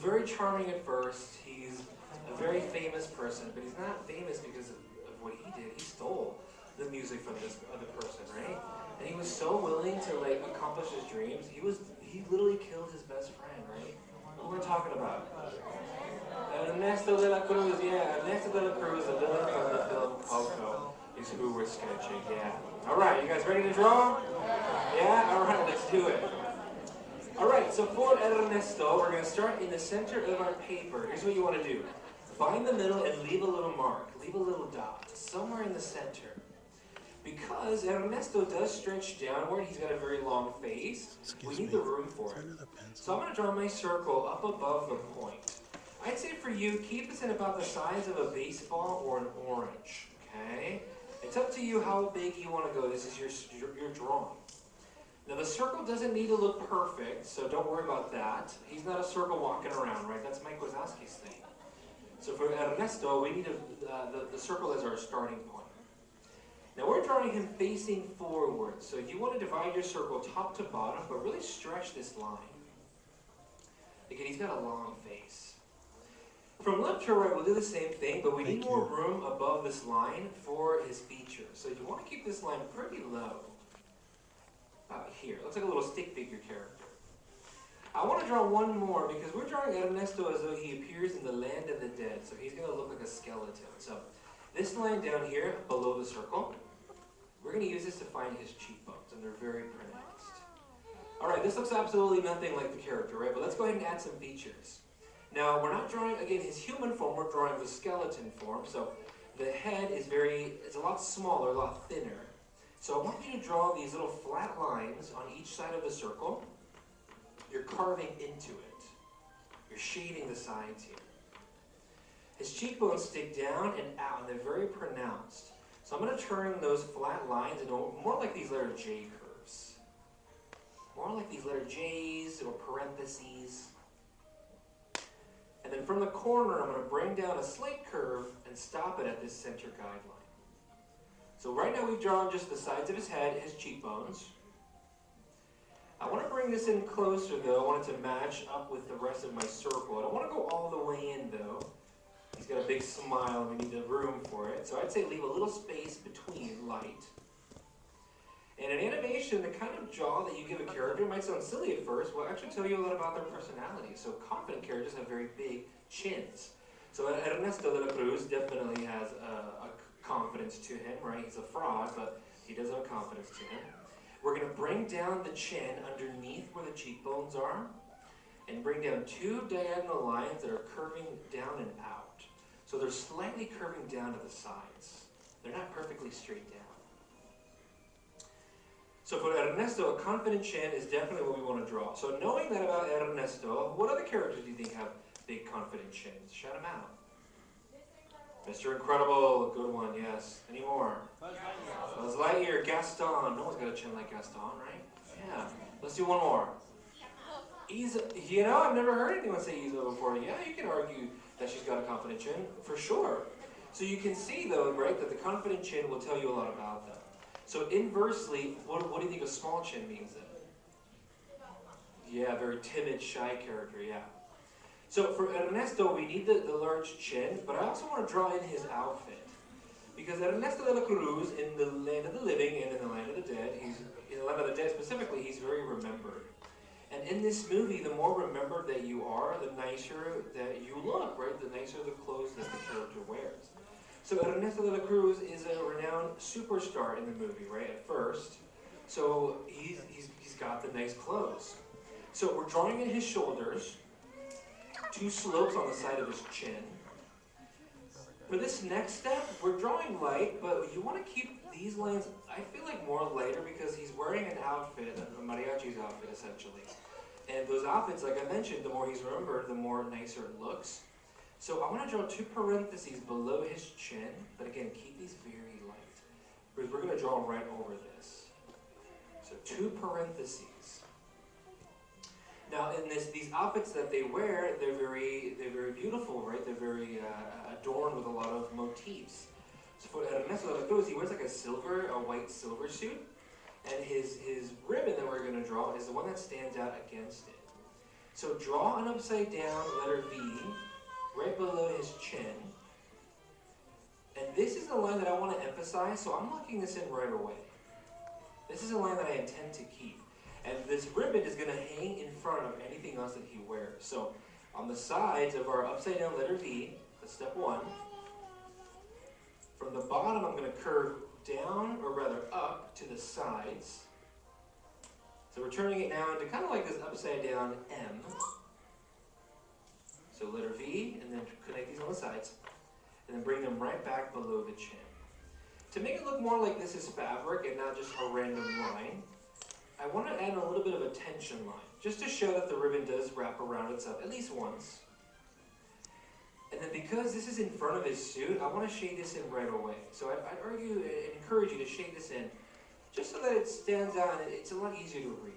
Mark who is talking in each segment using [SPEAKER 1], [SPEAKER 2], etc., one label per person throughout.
[SPEAKER 1] very charming at first. He's a very famous person, but he's not famous because of what he did. He stole the music from this other person, right? And he was so willing to like accomplish his dreams. He literally killed his best friend, right? Who we're talking about? Ernesto de la Cruz, yeah. Ernesto de la Cruz, the villain from the film Coco, is who we're sketching, yeah. All right, you guys ready to draw? Yeah? All right, let's do it. All right, so for Ernesto, we're going to start in the center of our paper. Here's what you want to do. Find the middle and leave a little mark, leave a little dot, somewhere in the center. Because Ernesto does stretch downward, he's got a very long face, we need the room for it. So I'm going to draw my circle up above the point. I'd say for you, keep this in about the size of a baseball or an orange, okay? It's up to you how big you want to go. This is your drawing. Now the circle doesn't need to look perfect, so don't worry about that. He's not a circle walking around, right? That's Mike Wazowski's thing. So for Ernesto, we need the circle as our starting point. Now we're drawing him facing forward, so you want to divide your circle top to bottom, but really stretch this line. Again, he's got a long face. From left to right, we'll do the same thing, but we need more room above this line for his features. So you want to keep this line pretty low. About here. Looks like a little stick figure character. I want to draw one more because we're drawing Ernesto as though he appears in the land of the dead. So he's going to look like a skeleton. So this line down here below the circle, we're going to use this to find his cheekbones, and they're very pronounced. All right, this looks absolutely nothing like the character, right? But let's go ahead and add some features. Now, we're not drawing, again, his human form, we're drawing the skeleton form. So the head is it's a lot smaller, a lot thinner. So I want you to draw these little flat lines on each side of the circle. You're carving into it. You're shading the sides here. His cheekbones stick down and out, and they're very pronounced. So I'm going to turn those flat lines into more like these letter J curves. More like these letter J's or parentheses. And then from the corner, I'm going to bring down a slight curve and stop it at this center guideline. So right now we've drawn just the sides of his head, his cheekbones. I want to bring this in closer though. I want it to match up with the rest of my circle. I don't want to go all the way in though. He's got a big smile and we need the room for it. So I'd say leave a little space between light. And in animation, the kind of jaw that you give a character might sound silly at first, will actually tell you a lot about their personality. So confident characters have very big chins. So Ernesto de la Cruz definitely has a confidence to him, right? He's a fraud, but he does have confidence to him. We're going to bring down the chin underneath where the cheekbones are and bring down two diagonal lines that are curving down and out. So they're slightly curving down to the sides. They're not perfectly straight down. So for Ernesto, a confident chin is definitely what we want to draw. So knowing that about Ernesto, what other characters do you think have big confident chins? Shout them out. Mr. Incredible, good one, yes. Any more? Buzz Lightyear, Gaston. No one's got a chin like Gaston, right? Yeah. Let's do one more. You know, I've never heard anyone say Izo before. Yeah, you can argue that she's got a confident chin, for sure. So you can see, though, right, that the confident chin will tell you a lot about them. So inversely, what do you think a small chin means then? Yeah, very timid, shy character, yeah. So for Ernesto, we need the large chin, but I also want to draw in his outfit. Because Ernesto de la Cruz, in the land of the living and in the land of the dead, in the land of the dead specifically, he's very remembered. And in this movie, the more remembered that you are, the nicer that you look, right? The nicer the clothes that the character wears. So Ernesto de la Cruz is a renowned superstar in the movie, right, at first. So he's got the nice clothes. So we're drawing in his shoulders, two slopes on the side of his chin. For this next step, we're drawing light, but you want to keep these lines, I feel like, more lighter because he's wearing an outfit, a mariachi's outfit, essentially. And those outfits, like I mentioned, the more he's remembered, the more nicer it looks. So I want to draw two parentheses below his chin, but again, keep these very light. Because we're going to draw right over this. So two parentheses. Now, in these outfits that they wear, they're very beautiful, right? They're very adorned with a lot of motifs. So for Ernesto de la Cruz, he wears like a white silver suit, and his ribbon that we're going to draw is the one that stands out against it. So draw an upside down letter V right below his chin. And this is the line that I want to emphasize, so I'm locking this in right away. This is a line that I intend to keep. And this ribbon is going to hang in front of anything else that he wears. So on the sides of our upside down letter V, that's step one. From the bottom, I'm going to curve down, or rather up, to the sides. So we're turning it now into kind of like this upside down M. So letter V, and then connect these on the sides. And then bring them right back below the chin. To make it look more like this is fabric and not just a random line, I want to add a little bit of a tension line, just to show that the ribbon does wrap around itself at least once. And then because this is in front of his suit, I want to shade this in right away. So I'd argue and encourage you to shade this in, just so that it stands out and it's a lot easier to read.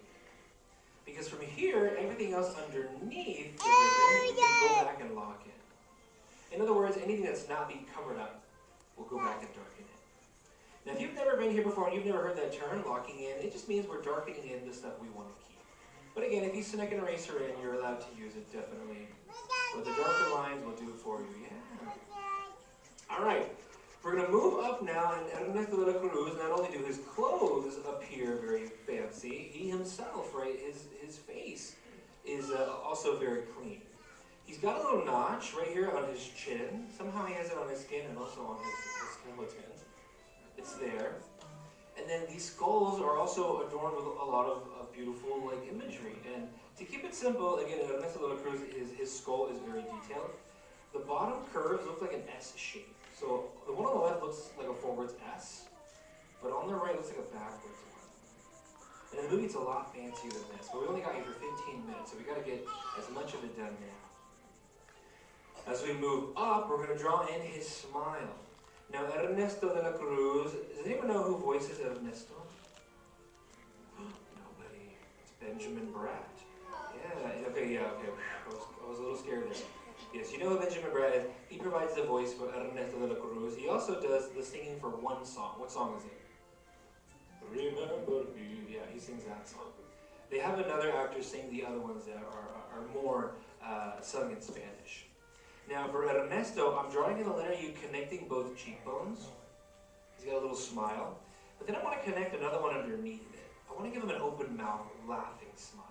[SPEAKER 1] Because from here, everything else underneath the ribbon, you can go back and lock in. In other words, anything that's not being covered up will go back and darken it. Now, if you've never been here before and you've never heard that term, locking in, it just means we're darkening in the stuff we want to keep. But again, if you snuck an eraser in, you're allowed to use it, definitely. But the darker lines will do it for you, yeah. All right, we're going to move up now, and Ernesto de la Cruz, not only do his clothes appear very fancy, he himself, right, his face is also very clean. He's got a little notch right here on his chin. Somehow he has it on his skin and also on his skeleton. It's there. And then these skulls are also adorned with a lot of beautiful imagery. And to keep it simple, again, Ernesto de la Cruz, his skull is very detailed. The bottom curves look like an S shape. So the one on the left looks like a forwards S, but on the right looks like a backwards one. And in the movie it's a lot fancier than this, but we only got you for 15 minutes, so we got to get as much of it done now. As we move up, we're going to draw in his smile. Now, Ernesto de la Cruz, does anyone know who voices Ernesto? Nobody. It's Benjamin Bratt. Yeah, okay. I was a little scared there. Yes, you know who Benjamin Bratt is. He provides the voice for Ernesto de la Cruz. He also does the singing for one song. What song is it? Remember me. Yeah, he sings that song. They have another actor sing the other ones that are more sung in Spanish. Now for Ernesto, I'm drawing in a letter U connecting both cheekbones. He's got a little smile. But then I want to connect another one underneath it. I want to give him an open mouth, laughing smile.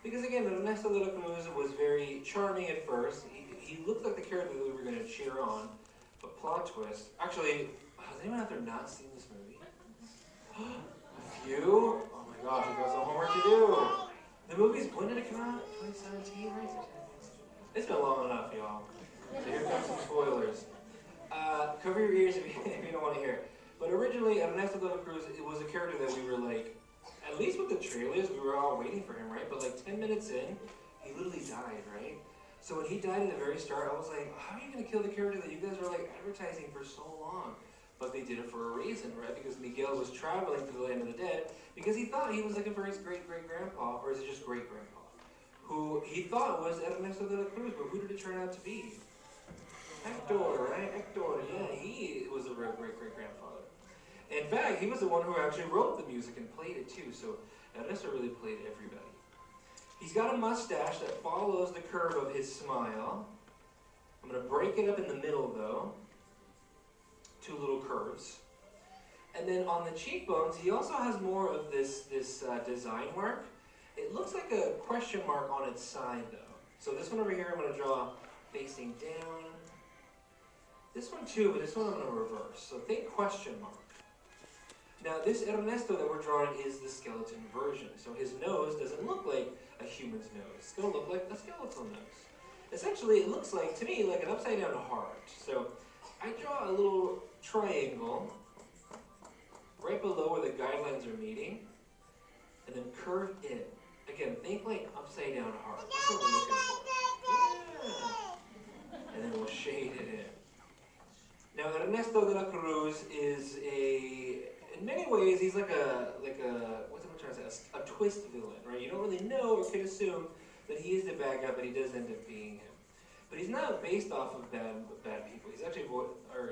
[SPEAKER 1] Because again, Ernesto de la Cruz was very charming at first. He looked like the character that we were going to cheer on. But plot twist. Actually, has anyone out there not seen this movie? A few? Oh my gosh, we've got some homework to do. The movie's, when did it come out? 2017, right? It's been long enough, y'all. So here comes some spoilers. Cover your ears if you don't want to hear it. But originally, Ernesto de la Cruz, it was a character that we were at least with the trailers, we were all waiting for him, right? But 10 minutes in, he literally died, right? So when he died at the very start, I was like, how are you going to kill the character that you guys were advertising for so long? But they did it for a reason, right? Because Miguel was traveling to the land of the dead because he thought he was looking for his great-great-grandpa, or is it just great-grandpa? Who he thought was Ernesto de la Cruz, but who did it turn out to be? Hector, right? Hector, yeah, he was a real great-great-grandfather. In fact, he was the one who actually wrote the music and played it too, so Ernesto really played everybody. He's got a mustache that follows the curve of his smile. I'm going to break it up in the middle, though. Two little curves. And then on the cheekbones, he also has more of this design work. It looks like a question mark on its side, though. So this one over here, I'm going to draw facing down. This one too, but this one I'm going to reverse. So think question mark. Now this Ernesto that we're drawing is the skeleton version. So his nose doesn't look like a human's nose. It's going to look like a skeletal nose. Essentially, it looks like, to me, like an upside down heart. So I draw a little triangle right below where the guidelines are meeting, and then curve in. Again, think like upside down heart. That's what we're looking for. Yeah. And then we'll shade it in. Now, Ernesto de la Cruz is in many ways, he's like a what's I'm trying to say, a twist villain, right? You don't really know or can assume that he is the bad guy, but he does end up being him. But he's not based off of bad people. He's actually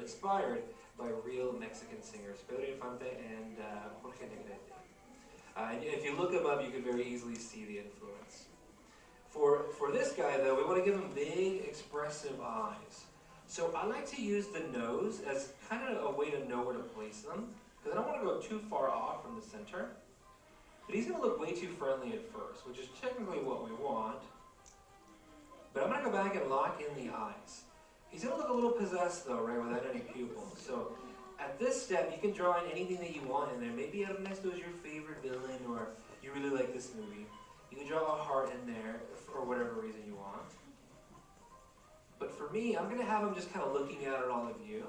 [SPEAKER 1] inspired by real Mexican singers, Pedro Infante and Jorge Negrete. And if you look them up, you can very easily see the influence. For For this guy, though, we want to give him big, expressive eyes. So I like to use the nose as kind of a way to know where to place them, because I don't want to go too far off from the center. But he's going to look way too friendly at first, which is technically what we want. But I'm going to go back and lock in the eyes. He's going to look a little possessed, though, right, without any pupils. So at this step, you can draw in anything that you want in there. Maybe Ernesto is your favorite villain, or you really like this movie. You can draw a heart in there for whatever reason you want. But for me, I'm going to have him just kind of looking out at all of you.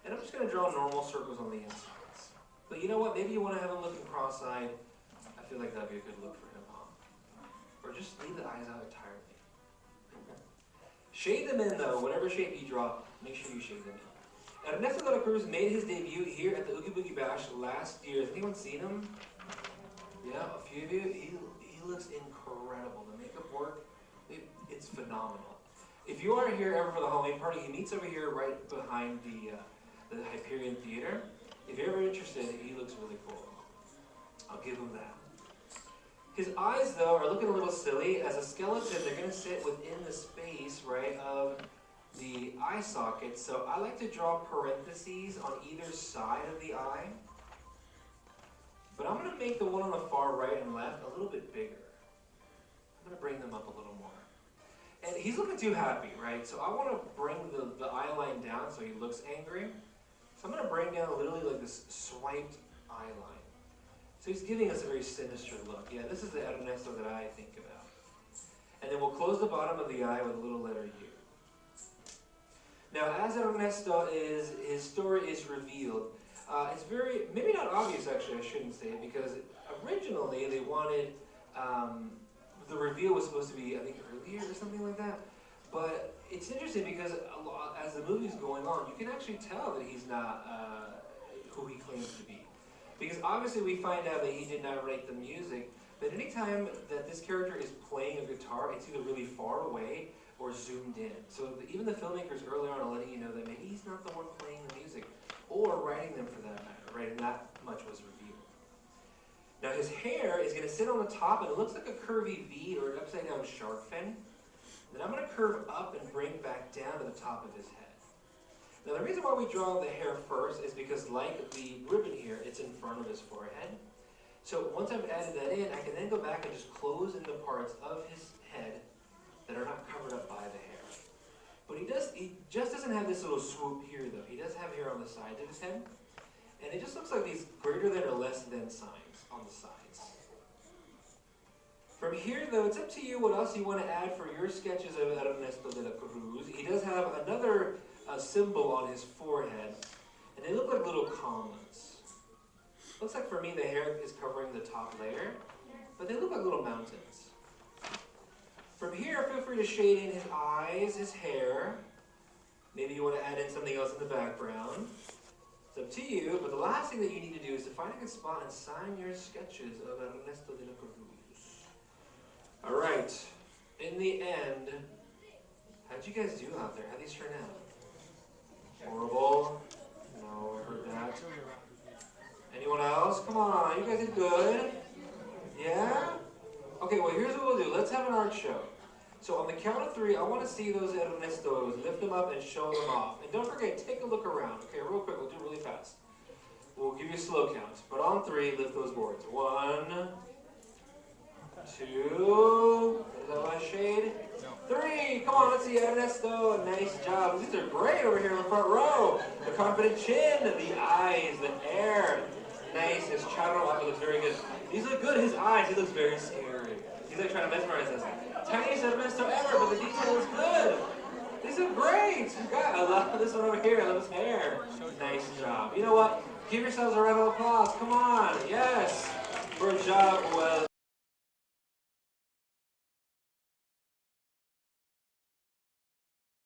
[SPEAKER 1] And I'm just going to draw normal circles on the insides. But you know what? Maybe you want to have him looking cross-eyed. I feel like that would be a good look for him, huh? Or just leave the eyes out entirely. Shade them in, though. Whatever shape you draw, make sure you shade them in. Ernesto Cruz made his debut here at the Oogie Boogie Bash last year. Has anyone seen him? Yeah, a few of you. He looks incredible. The makeup work, it's phenomenal. If you aren't here ever for the Halloween party, he meets over here right behind the Hyperion Theater. If you're ever interested, he looks really cool. I'll give him that. His eyes, though, are looking a little silly. As a skeleton, they're going to sit within the space, right, of the eye socket. So I like to draw parentheses on either side of the eye. But I'm going to make the one on the far right and left a little bit bigger. I'm going to bring them up a little more. And he's looking too happy, right? So I want to bring the eye line down so he looks angry. So I'm going to bring down literally like this swiped eye line. So he's giving us a very sinister look. Yeah, this is the Ernesto that I think about. And then we'll close the bottom of the eye with a little letter U. Now, as Ernesto his story is revealed, it's very, maybe not obvious actually, I shouldn't say it, because originally they wanted, the reveal was supposed to be, I think, earlier or something like that. But it's interesting because as the movie's going on, you can actually tell that he's not who he claims to be. Because obviously we find out that he did not write the music, but anytime that this character is playing a guitar, it's either really far away or zoomed in. So even the filmmakers early on are letting you know that maybe he's not the one playing the music, or writing them for that matter, right? And that much was revealed. Now his hair is going to sit on the top, and it looks like a curvy V or an upside down shark fin. Then I'm going to curve up and bring back down to the top of his head. Now the reason why we draw the hair first is because, like the ribbon here, it's in front of his forehead. So once I've added that in, I can then go back and just close in the parts of his head that are not covered up by the hair. But he just doesn't have this little swoop here though. He does have hair on the sides of his head. And it just looks like these greater than or less than signs on the sides. From here though, it's up to you what else you want to add for your sketches of Ernesto de la Cruz. He does have another symbol on his forehead, and they look like little commas. Looks like for me the hair is covering the top layer, but they look like little mountains. From here, feel free to shade in his eyes, his hair. Maybe you want to add in something else in the background. It's up to you, but the last thing that you need to do is to find a good spot and sign your sketches of Ernesto de la Cruz. Alright, in the end, how'd you guys do out there? How'd these turn out? Horrible. No, I heard that. Anyone else? Come on, you guys did good. Yeah? Okay, well here's what we'll do. Let's have an art show. So on the count of 3, I want to see those Ernestos. Lift them up and show them off. And don't forget, take a look around. Okay, real quick, we'll do it really fast. We'll give you a slow count. But on 3, lift those boards. 1, 2, is that my shade? 3, come on, let's see Ernesto, nice job. These are great over here in the front row. The confident chin, the eyes, the hair. Nice, his charro outfit looks very good. These look good, his eyes, he looks very scary. He's like trying to mesmerize us. Tiniest Ernesto ever, but the detail is good. These are great. God, I love this one over here, I love his hair. Nice job. You know what? Give yourselves a round of applause, come on, yes. For a job well